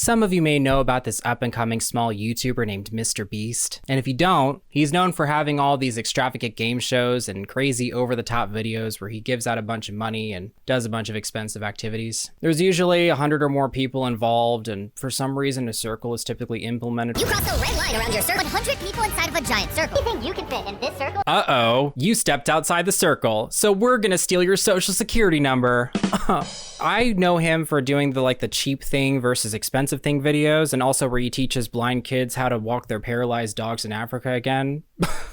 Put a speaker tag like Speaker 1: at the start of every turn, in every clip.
Speaker 1: Some of you may know about this up-and-coming small YouTuber named Mr. Beast, and if you don't, he's known for having all these extravagant game shows and crazy over-the-top videos where he gives out a bunch of money and does a bunch of expensive activities. There's usually 100 or more people involved, and for some reason a circle is typically implemented.
Speaker 2: You cross a red line around your circle. 100 people inside of a giant circle. You think you can fit in this circle?
Speaker 1: Uh-oh, you stepped outside the circle, so we're gonna steal your social security number. I know him for doing the cheap thing versus expensive thing videos, and also where he teaches blind kids how to walk their paralyzed dogs in Africa again.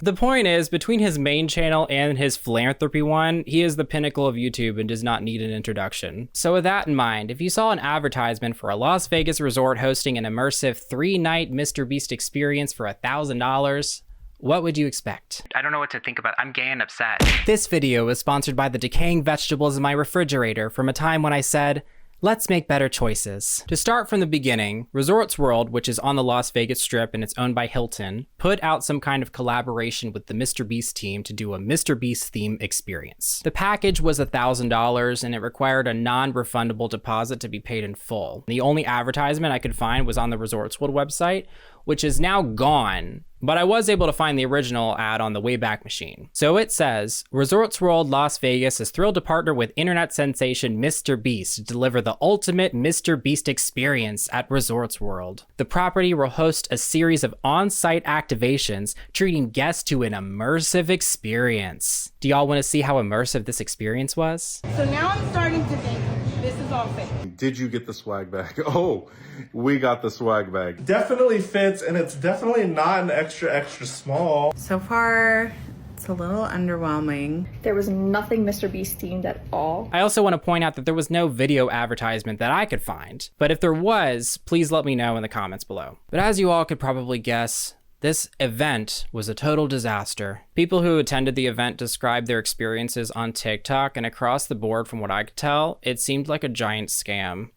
Speaker 1: The point is, between his main channel and his philanthropy one, he is the pinnacle of YouTube and does not need an introduction. So with that in mind, if you saw an advertisement for a Las Vegas resort hosting an immersive 3-night Mr. Beast experience for $1,000, what would you expect? I don't know what to think about. I'm gay and upset. This video is sponsored by the decaying vegetables in my refrigerator from a time when I said, let's make better choices. To start from the beginning, Resorts World, which is on the Las Vegas Strip and it's owned by Hilton, put out some kind of collaboration with the Mr. Beast team to do a Mr. Beast theme experience. The package was $1,000 and it required a non-refundable deposit to be paid in full. The only advertisement I could find was on the Resorts World website, which is now gone, but I was able to find the original ad on the Wayback Machine. So it says, Resorts World Las Vegas is thrilled to partner with internet sensation Mr. Beast to deliver the ultimate Mr. Beast experience at Resorts World. The property will host a series of on-site activations, treating guests to an immersive experience. Do y'all want to see how immersive this experience was?
Speaker 3: So now I'm starting to think this is all fake.
Speaker 4: Did you get the swag bag? Oh, we got the swag bag.
Speaker 5: Definitely fits, and it's definitely not an extra small.
Speaker 6: So far, it's a little underwhelming.
Speaker 7: There was nothing Mr. Beast themed at all.
Speaker 1: I also want to point out that there was no video advertisement that I could find, but if there was, please let me know in the comments below. But as you all could probably guess, this event was a total disaster. People who attended the event described their experiences on TikTok, and across the board, from what I could tell, it seemed like a giant scam.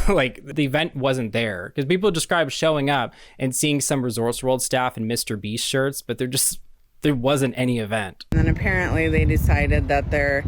Speaker 1: Like, the event wasn't there, because people described showing up and seeing some Resorts World staff in Mr. Beast shirts, but there wasn't any event.
Speaker 6: And then apparently they decided that their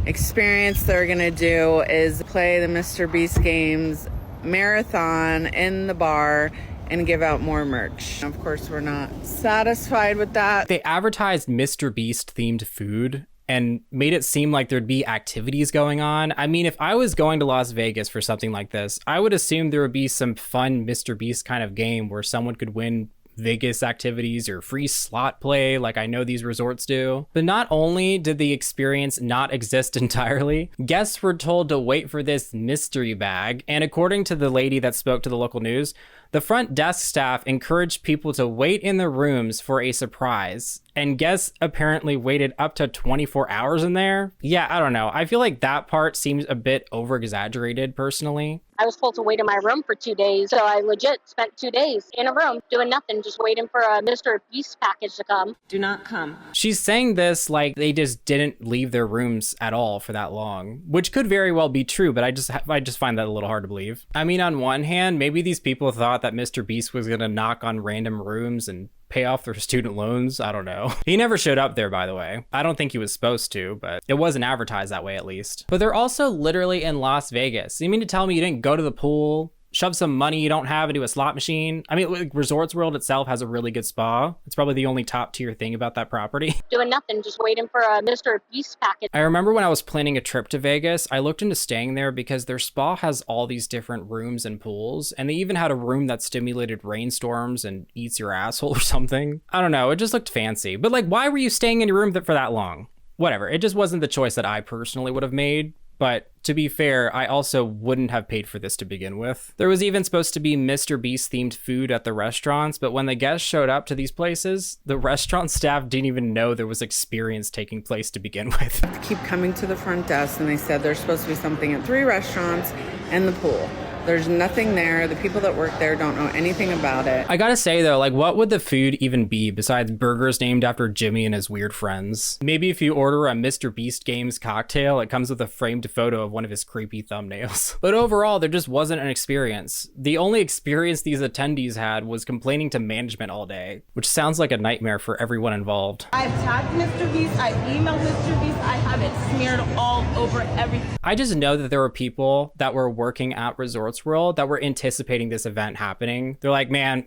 Speaker 6: experience they're gonna do is play the Mr. Beast games marathon in the bar and give out more merch. Of course, we're not satisfied with that.
Speaker 1: They advertised Mr. Beast themed food and made it seem like there'd be activities going on. I mean, if I was going to Las Vegas for something like this, I would assume there would be some fun Mr. Beast kind of game where someone could win Vegas activities or free slot play like I know these resorts do. But not only did the experience not exist entirely, guests were told to wait for this mystery bag, and according to the lady that spoke to the local news, the front desk staff encouraged people to wait in the rooms for a surprise, and guests apparently waited up to 24 hours in there. Yeah, I don't know. I feel like that part seems a bit over-exaggerated personally.
Speaker 8: I was told to wait in my room for 2 days, so I legit spent 2 days in a room doing nothing, just waiting for a Mr. Beast package to come.
Speaker 6: Do not come.
Speaker 1: She's saying this like they just didn't leave their rooms at all for that long, which could very well be true, but I just find that a little hard to believe. I mean, on one hand, maybe these people thought that Mr. Beast was gonna knock on random rooms and pay off their student loans. I don't know. He never showed up there, by the way. I don't think he was supposed to, but it wasn't advertised that way at least. But they're also literally in Las Vegas. You mean to tell me you didn't go to the pool, shove some money you don't have into a slot machine? I mean, like, Resorts World itself has a really good spa. It's probably the only top tier thing about that property.
Speaker 8: Doing nothing, just waiting for a Mr. Beast package.
Speaker 1: I remember when I was planning a trip to Vegas, I looked into staying there because their spa has all these different rooms and pools, and they even had a room that stimulated rainstorms and eats your asshole or something. I don't know, it just looked fancy. But like, why were you staying in your room for that long? Whatever, it just wasn't the choice that I personally would have made. But to be fair, I also wouldn't have paid for this to begin with. There was even supposed to be Mr. Beast themed food at the restaurants, but when the guests showed up to these places, the restaurant staff didn't even know there was experience taking place to begin with.
Speaker 6: Keep coming to the front desk and they said there's supposed to be something at 3 restaurants and the pool. There's nothing there. The people that work there don't know anything about it.
Speaker 1: I gotta say though, like, what would the food even be besides burgers named after Jimmy and his weird friends? Maybe if you order a Mr. Beast Games cocktail, it comes with a framed photo of one of his creepy thumbnails. But overall, there just wasn't an experience. The only experience these attendees had was complaining to management all day, which sounds like a nightmare for everyone involved.
Speaker 3: I've tagged Mr. Beast, I've emailed Mr. Beast, I have it smeared all over everything.
Speaker 1: I just know that there were people that were working at Resorts Resorts World that were anticipating this event happening. They're like, man,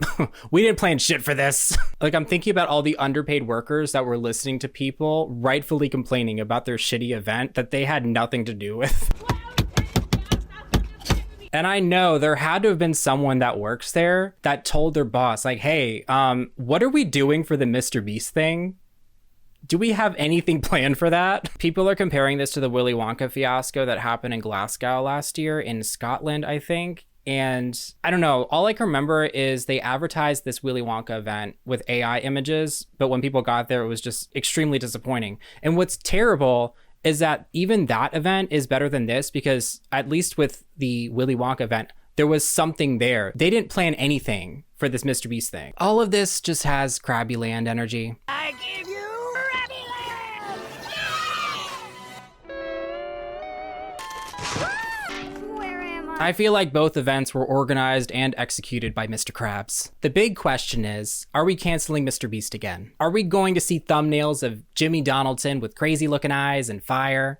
Speaker 1: we didn't plan shit for this. Like, I'm thinking about all the underpaid workers that were listening to people rightfully complaining about their shitty event that they had nothing to do with. And I know there had to have been someone that works there that told their boss, like, hey, what are we doing for the Mr. Beast thing? Do we have anything planned for that? People are comparing this to the Willy Wonka fiasco that happened in Glasgow last year in Scotland, I think. And I don't know, all I can remember is they advertised this Willy Wonka event with AI images, but when people got there, it was just extremely disappointing. And what's terrible is that even that event is better than this, because at least with the Willy Wonka event, there was something there. They didn't plan anything for this Mr. Beast thing. All of this just has Krabby Land energy.
Speaker 2: I give you Krabby Land! Where am I?
Speaker 1: I feel like both events were organized and executed by Mr. Krabs. The big question is, are we canceling Mr. Beast again? Are we going to see thumbnails of Jimmy Donaldson with crazy looking eyes and fire?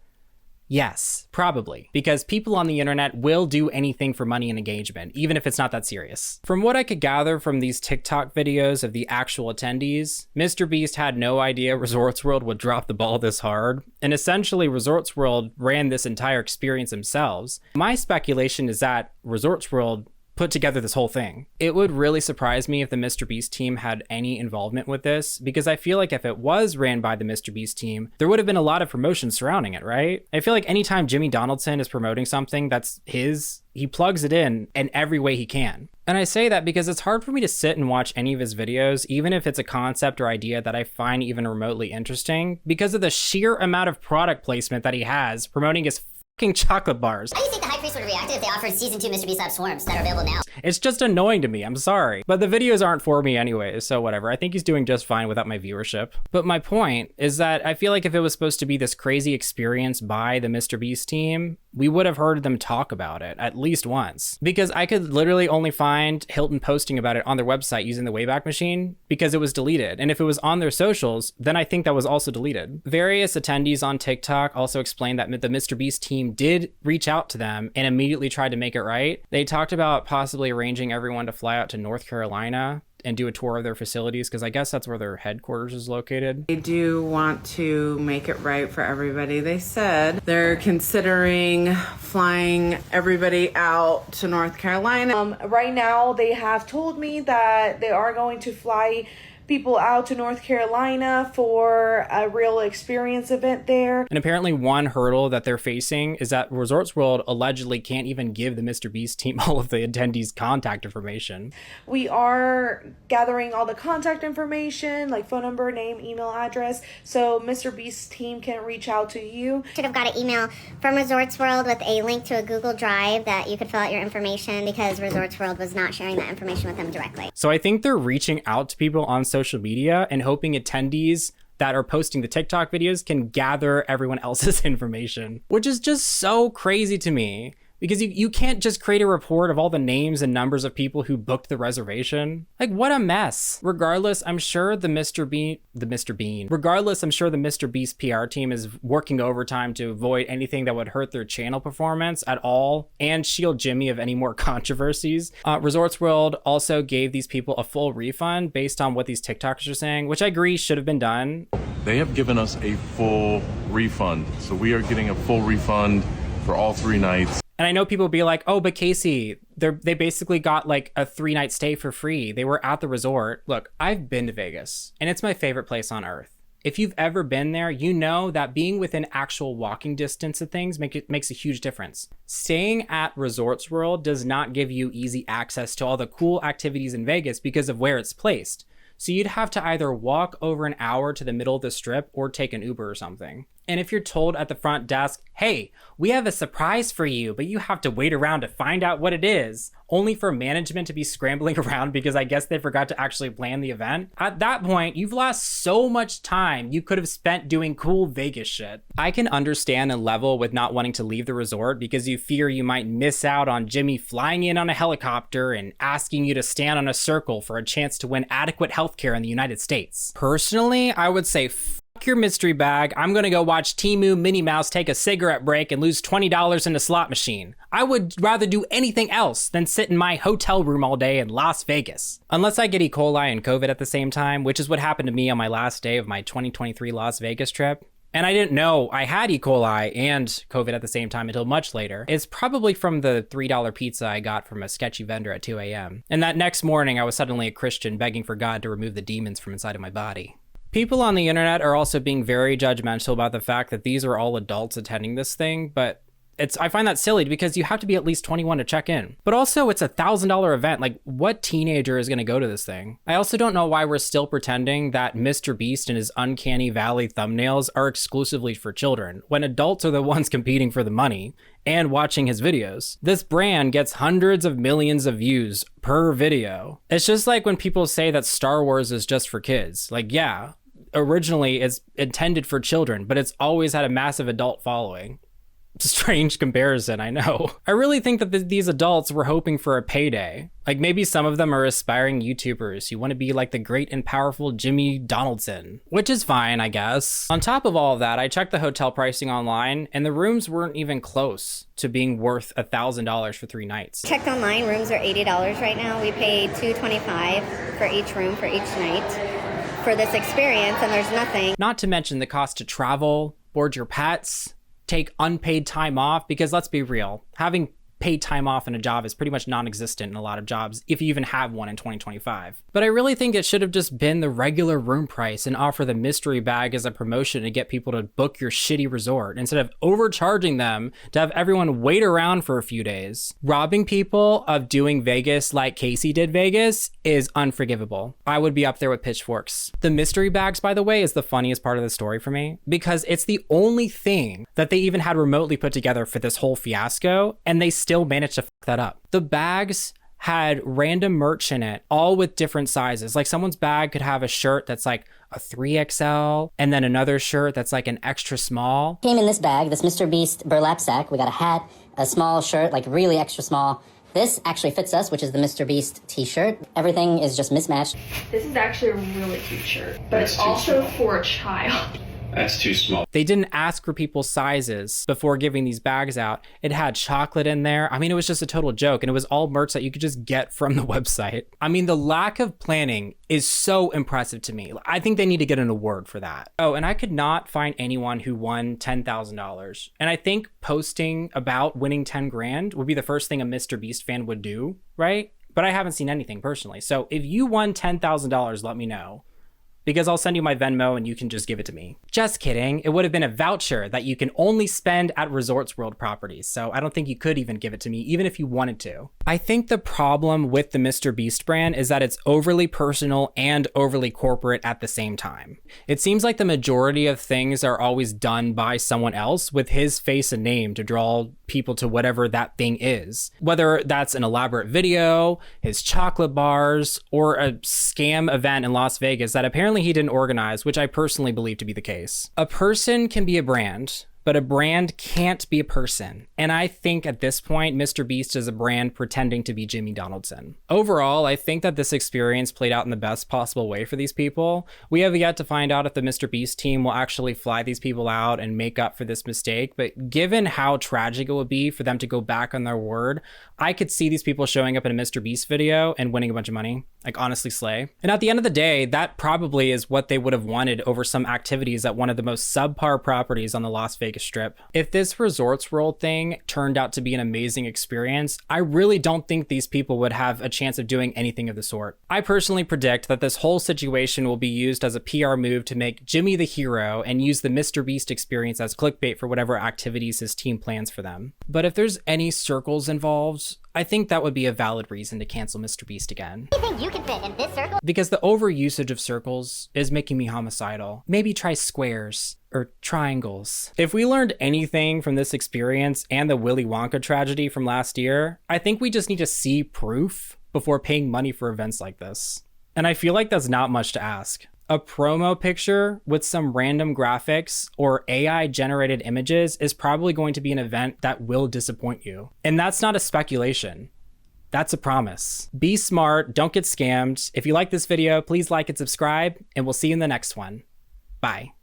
Speaker 1: Yes, probably, because people on the internet will do anything for money and engagement, even if it's not that serious. From what I could gather from these TikTok videos of the actual attendees, Mr. Beast had no idea Resorts World would drop the ball this hard, and essentially Resorts World ran this entire experience themselves. My speculation is that Resorts World put together this whole thing. It would really surprise me if the Mr. Beast team had any involvement with this, because I feel like if it was ran by the Mr. Beast team, there would have been a lot of promotion surrounding it, right? I feel like anytime Jimmy Donaldson is promoting something that's his, he plugs it in every way he can. And I say that because it's hard for me to sit and watch any of his videos, even if it's a concept or idea that I find even remotely interesting, because of the sheer amount of product placement that he has promoting his fucking chocolate bars.
Speaker 2: How do you think the High Priest would have reacted if they offered Season 2 Mr. Beast Lab Swarms that are available now?
Speaker 1: It's just annoying to me, I'm sorry. But the videos aren't for me anyway, so whatever. I think he's doing just fine without my viewership. But my point is that I feel like if it was supposed to be this crazy experience by the Mr. Beast team, we would have heard them talk about it at least once. Because I could literally only find Hilton posting about it on their website using the Wayback Machine because it was deleted. And if it was on their socials, then I think that was also deleted. Various attendees on TikTok also explained that the Mr. Beast team did reach out to them and immediately tried to make it right. They talked about possibly arranging everyone to fly out to North Carolina and do a tour of their facilities, because I guess that's where their headquarters is located.
Speaker 6: They do want to make it right for everybody. They said they're considering flying everybody out to North Carolina.
Speaker 7: Right now, they have told me that they are going to fly people out to North Carolina for a real experience event there.
Speaker 1: And apparently one hurdle that they're facing is that Resorts World allegedly can't even give the Mr. Beast team all of the attendees' contact information.
Speaker 7: We are gathering all the contact information, like phone number, name, email address, so Mr. Beast's team can reach out to you.
Speaker 2: Should have got an email from Resorts World with a link to a Google Drive that you could fill out your information, because Resorts World was not sharing that information with them directly.
Speaker 1: So I think they're reaching out to people on social media and hoping attendees that are posting the TikTok videos can gather everyone else's information, which is just so crazy to me. Because you can't just create a report of all the names and numbers of people who booked the reservation. Like, what a mess. Regardless, I'm sure the Mr. Beast PR team is working overtime to avoid anything that would hurt their channel performance at all and shield Jimmy of any more controversies. Resorts World also gave these people a full refund based on what these TikTokers are saying, which I agree should have been done.
Speaker 9: They have given us a full refund. So we are getting a full refund for all 3 nights.
Speaker 1: And I know people be like, oh, but Casey, they basically got like a 3-night stay for free. They were at the resort. Look, I've been to Vegas and it's my favorite place on earth. If you've ever been there, you know that being within actual walking distance of things makes a huge difference. Staying at Resorts World does not give you easy access to all the cool activities in Vegas because of where it's placed. So you'd have to either walk over an hour to the middle of the strip or take an Uber or something. And if you're told at the front desk, hey, we have a surprise for you, but you have to wait around to find out what it is, only for management to be scrambling around because I guess they forgot to actually plan the event, at that point, you've lost so much time you could have spent doing cool Vegas shit. I can understand and level with not wanting to leave the resort because you fear you might miss out on Jimmy flying in on a helicopter and asking you to stand on a circle for a chance to win adequate healthcare in the United States. Personally, I would say your mystery bag. I'm gonna go watch Temu Minnie Mouse take a cigarette break and lose $20 in a slot machine. I would rather do anything else than sit in my hotel room all day in Las Vegas. Unless I get E. coli and COVID at the same time, which is what happened to me on my last day of my 2023 Las Vegas trip. And I didn't know I had E. coli and COVID at the same time until much later. It's probably from the $3 pizza I got from a sketchy vendor at 2 a.m. And that next morning, I was suddenly a Christian begging for God to remove the demons from inside of my body. People on the internet are also being very judgmental about the fact that these are all adults attending this thing, but I find that silly because you have to be at least 21 to check in. But also, it's a $1,000 event. Like, what teenager is going to go to this thing? I also don't know why we're still pretending that Mr. Beast and his Uncanny Valley thumbnails are exclusively for children, when adults are the ones competing for the money and watching his videos. This brand gets hundreds of millions of views per video. It's just like when people say that Star Wars is just for kids. Like, yeah, originally it's intended for children, but it's always had a massive adult following. Strange comparison, I know. I really think that these adults were hoping for a payday. Like, maybe some of them are aspiring YouTubers who want to be like the great and powerful Jimmy Donaldson, which is fine, I guess. On top of all of that, I checked the hotel pricing online, and the rooms weren't even close to being worth $1,000 for 3 nights.
Speaker 2: Checked online, rooms are $80 right now. We paid $225 for each room for each night for this experience, and there's nothing.
Speaker 1: Not to mention the cost to travel, board your pets, take unpaid time off, because let's be real, having paid time off in a job is pretty much non-existent in a lot of jobs, if you even have one in 2025. But I really think it should have just been the regular room price and offer the mystery bag as a promotion to get people to book your shitty resort instead of overcharging them to have everyone wait around for a few days. Robbing people of doing Vegas like Casey did Vegas is unforgivable. I would be up there with pitchforks. The mystery bags, by the way, is the funniest part of the story for me, because it's the only thing that they even had remotely put together for this whole fiasco, and they still managed to fuck that up. The bags had random merch in it, all with different sizes. Like, someone's bag could have a shirt that's like a 3XL, and then another shirt that's like an extra small.
Speaker 10: Came in this bag, this Mr. Beast burlap sack. We got a hat, a small shirt, like really extra small. This actually fits us, which is the Mr. Beast t-shirt. Everything is just mismatched.
Speaker 11: This is actually a really cute shirt, but it's also for a child.
Speaker 12: That's too small.
Speaker 1: They didn't ask for people's sizes before giving these bags out. It had chocolate in there. I mean, it was just a total joke, and it was all merch that you could just get from the website. I mean, the lack of planning is so impressive to me. I think they need to get an award for that. Oh, and I could not find anyone who won $10,000. And I think posting about winning 10 grand would be the first thing a Mr. Beast fan would do, right? But I haven't seen anything personally. So if you won $10,000, let me know, because I'll send you my Venmo and you can just give it to me. Just kidding. It would have been a voucher that you can only spend at Resorts World properties, so I don't think you could even give it to me, even if you wanted to. I think the problem with the Mr. Beast brand is that it's overly personal and overly corporate at the same time. It seems like the majority of things are always done by someone else with his face and name to draw people to whatever that thing is. Whether that's an elaborate video, his chocolate bars, or a scam event in Las Vegas that apparently he didn't organize, which I personally believe to be the case. A person can be a brand, but a brand can't be a person. And I think at this point, Mr. Beast is a brand pretending to be Jimmy Donaldson. Overall, I think that this experience played out in the best possible way for these people. We have yet to find out if the Mr. Beast team will actually fly these people out and make up for this mistake. But given how tragic it would be for them to go back on their word, I could see these people showing up in a Mr. Beast video and winning a bunch of money. Like, honestly, slay. And at the end of the day, that probably is what they would have wanted over some activities at one of the most subpar properties on the Las Vegas Strip. If this Resorts World thing turned out to be an amazing experience, I really don't think these people would have a chance of doing anything of the sort. I personally predict that this whole situation will be used as a PR move to make Jimmy the hero and use the Mr. Beast experience as clickbait for whatever activities his team plans for them. But if there's any circles involved, I think that would be a valid reason to cancel Mr. Beast again.
Speaker 2: You think you can fit in this circle?
Speaker 1: Because the overusage of circles is making me homicidal. Maybe try squares or triangles. If we learned anything from this experience and the Willy Wonka tragedy from last year, I think we just need to see proof before paying money for events like this. And I feel like that's not much to ask. A promo picture with some random graphics or AI generated images is probably going to be an event that will disappoint you. And that's not a speculation. That's a promise. Be smart, don't get scammed. If you like this video, please like and subscribe, and we'll see you in the next one. Bye.